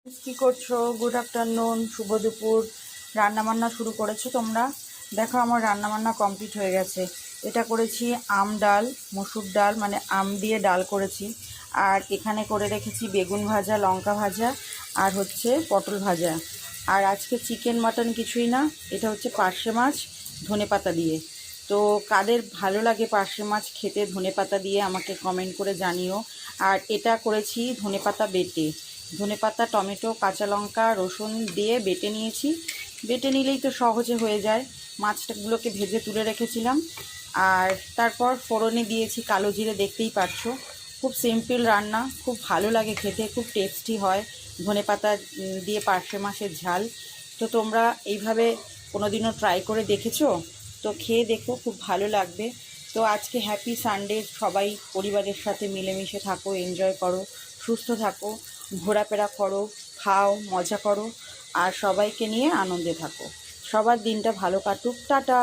কি করছো? Good afternoon, শুভ দুপুর। রান্নাবান্না শুরু করেছো তোমরা? দেখো আমার রান্নাবান্না কমপ্লিট হয়ে গেছে। এটা করেছি আম ডাল, মসুর ডাল, মানে আম দিয়ে ডাল করেছি। আর এখানে করে রেখেছি বেগুন ভাজা, লঙ্কা ভাজা, আর হচ্ছে পটল ভাজা। আর আজকে চিকেন মাটন কিছুই না, এটা হচ্ছে পার্শে মাছ ধনেপাতা দিয়ে। তো কাদের ভালো লাগে পার্শে মাছ খেতে ধনেপাতা দিয়ে আমাকে কমেন্ট করে জানিও। আর এটা করেছি ধনেপাতা বেটে, ধনেপাতা, টমেটো, কাঁচা লঙ্কা, রসুন দিয়ে বেটে নিয়েছি। বেটে নিলেই তো সহজে হয়ে যায়। মাছটাগুলোকে ভেজে তুলে রেখেছিলাম। আর তারপর ফোড়নে দিয়েছি কালো জিরে, দেখতেই পাচ্ছো। খুব সিম্পল রান্না, খুব ভালো লাগে খেতে, খুব টেস্টি হয় ধনেপাতা দিয়ে পার্শে মাছের ঝাল। তো তোমরা এইভাবে কোনোদিনও ট্রাই করে দেখেছো? তো খেয়ে দেখো, খুব ভালো লাগবে। তো আজকে হ্যাপি সানডে, সবাই পরিবারের সাথে মিলেমিশে থাকো, এনজয় করো, সুস্থ থাকো, ঘোরাফেরা করো, খাও, মজা করো, আর সবাইকে নিয়ে আনন্দে থাকো। সবার দিনটা ভালো কাটুক। টাটা।